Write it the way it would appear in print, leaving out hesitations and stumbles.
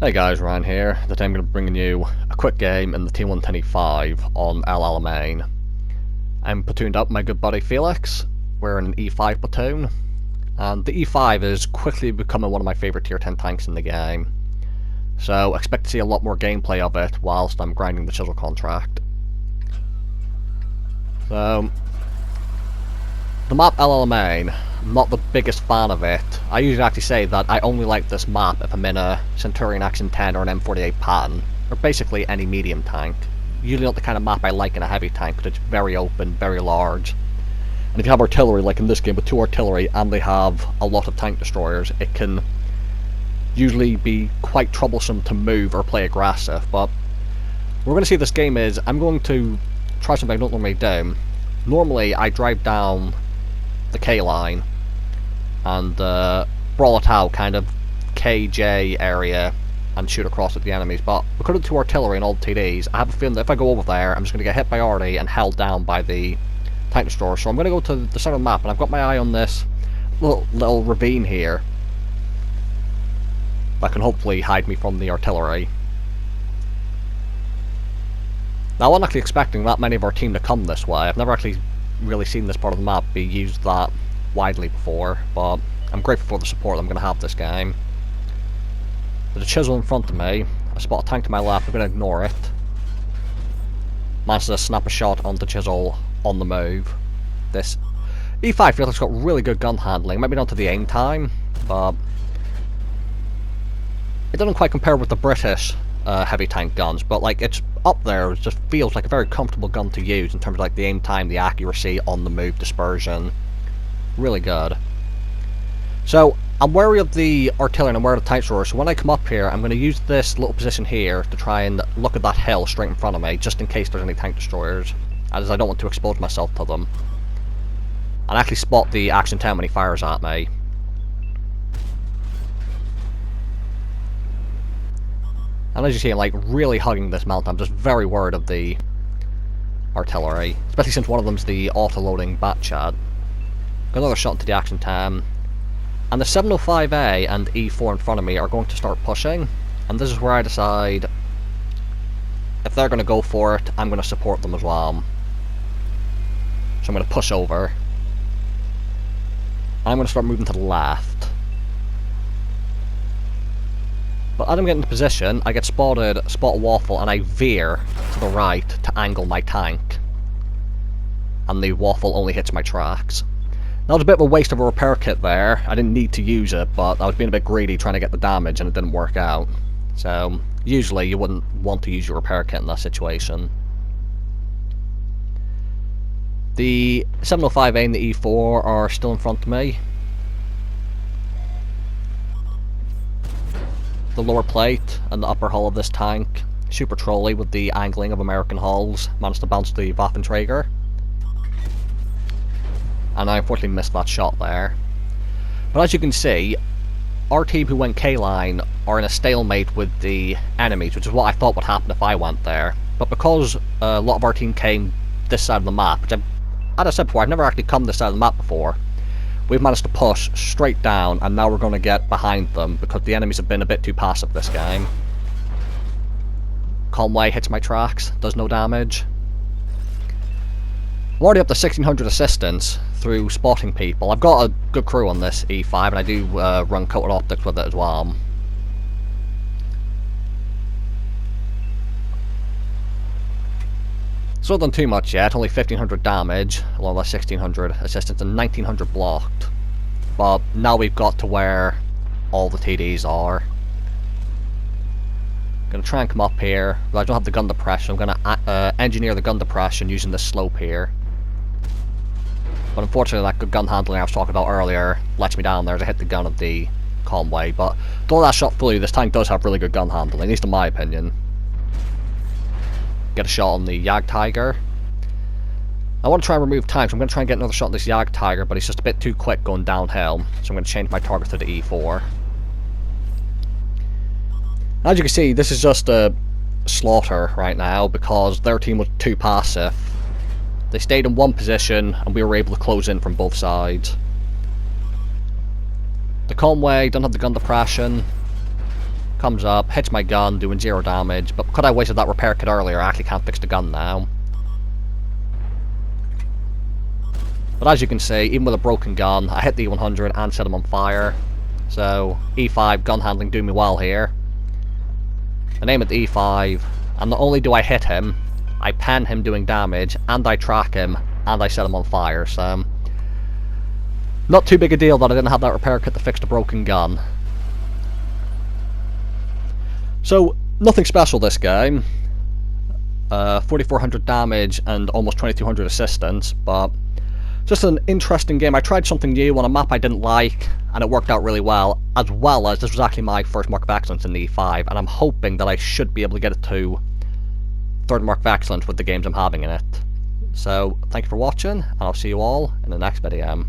Hey guys, Ryan here. Today I'm going to be bringing you a quick game in the T110E5 on El Alamein. I'm platooned up with my good buddy Felix. We're in an E5 platoon, and the E5 is quickly becoming one of my favourite tier 10 tanks in the game. So expect to see a lot more gameplay of it whilst I'm grinding the chisel contract. So, the map El Alamein, I'm not the biggest fan of it. I usually actually say that I only like this map if I'm in a Centurion Action 10 or an M48 pattern, or basically any medium tank. Usually not the kind of map I like in a heavy tank, because it's very open, very large. And if you have artillery, like in this game with 2 artillery, and they have a lot of tank destroyers, it can usually be quite troublesome to move or play aggressive. But what we're going to see this game is, I'm going to try something I don't normally do. Normally I drive down the K line and brawl it out, kind of KJ area, and shoot across at the enemies. But because of the 2 artillery and all the TDs, I have a feeling that if I go over there, I'm just going to get hit by arty and held down by the tank destroyer. So I'm going to go to the center of the map, and I've got my eye on this little ravine here that can hopefully hide me from the artillery. Now, I wasn't actually expecting that many of our team to come this way. I've never actually really seen this part of the map be used that widely before, but I'm grateful for the support I'm going to have this game. There's a chisel in front of me. I spot a tank to my left. I'm going to ignore it. Managed to snap a shot on the chisel on the move. This E5 feels like it's got really good gun handling. Maybe not to the aim time, but it doesn't quite compare with the British heavy tank guns, but like it's up there. It just feels like a very comfortable gun to use in terms of like the aim time, the accuracy, on the move, dispersion. Really good. So I'm wary of the artillery and I'm wary of the tank destroyer, so when I come up here I'm going to use this little position here to try and look at that hill straight in front of me, just in case there's any tank destroyers, as I don't want to expose myself to them. And actually spot the Action 10 when he fires at me. And as you see, I'm like really hugging this mountain. I'm just very worried of the artillery, especially since one of them's the auto-loading bat chat. Got another shot into the Action 10. And the 705A and E4 in front of me are going to start pushing. And this is where I decide, if they're going to go for it, I'm going to support them as well. So I'm going to push over. And I'm going to start moving to the left. But as I'm getting into position, I get spot a waffle, and I veer to the right to angle my tank. And the waffle only hits my tracks. That was a bit of a waste of a repair kit there. I didn't need to use it, but I was being a bit greedy trying to get the damage, and it didn't work out. So, usually you wouldn't want to use your repair kit in that situation. The 705A and the E4 are still in front of me. The lower plate and the upper hull of this tank, super trolly with the angling of American hulls, managed to bounce the Waffenträger. And I unfortunately missed that shot there. But as you can see, our team who went K-line are in a stalemate with the enemies, which is what I thought would happen if I went there. But because a lot of our team came this side of the map, which as I said before, I've never actually come this side of the map before, we've managed to push straight down, and now we're going to get behind them because the enemies have been a bit too passive this game. Conway hits my tracks, does no damage. I'm already up to 1600 assistance through spotting people. I've got a good crew on this E5, and I do run coated optics with it as well. It's not done too much yet, only 1500 damage, along with 1600 assistance and 1900 blocked. But now we've got to where all the TDs are. Gonna try and come up here, but I don't have the gun depression. I'm gonna engineer the gun depression using this slope here. But unfortunately, that good gun handling I was talking about earlier lets me down there as I hit the gun of the Conway. But though that shot fully, this tank does have really good gun handling, at least in my opinion. Get a shot on the Jagdtiger. I want to try and remove time, so I'm going to try and get another shot on this Jagdtiger, but he's just a bit too quick going downhill, so I'm going to change my target to the E4. As you can see, this is just a slaughter right now because their team was too passive. They stayed in one position and we were able to close in from both sides. The Conway don't have the gun depression. Comes up, hits my gun, doing 0 damage, but because I wasted that repair kit earlier, I actually can't fix the gun now. But as you can see, even with a broken gun, I hit the E100 and set him on fire. So, E5 gun handling doing me well here. I aim at the E5, and not only do I hit him, I pen him doing damage, and I track him, and I set him on fire, so... not too big a deal that I didn't have that repair kit to fix the broken gun. So, nothing special this game. 4,400 damage and almost 2,200 assistance, but... just an interesting game. I tried something new on a map I didn't like, and it worked out really well as this was actually my first Mark of Excellence in the E5, and I'm hoping that I should be able to get it to 3rd Mark of Excellence with the games I'm having in it. So, thank you for watching, and I'll see you all in the next video.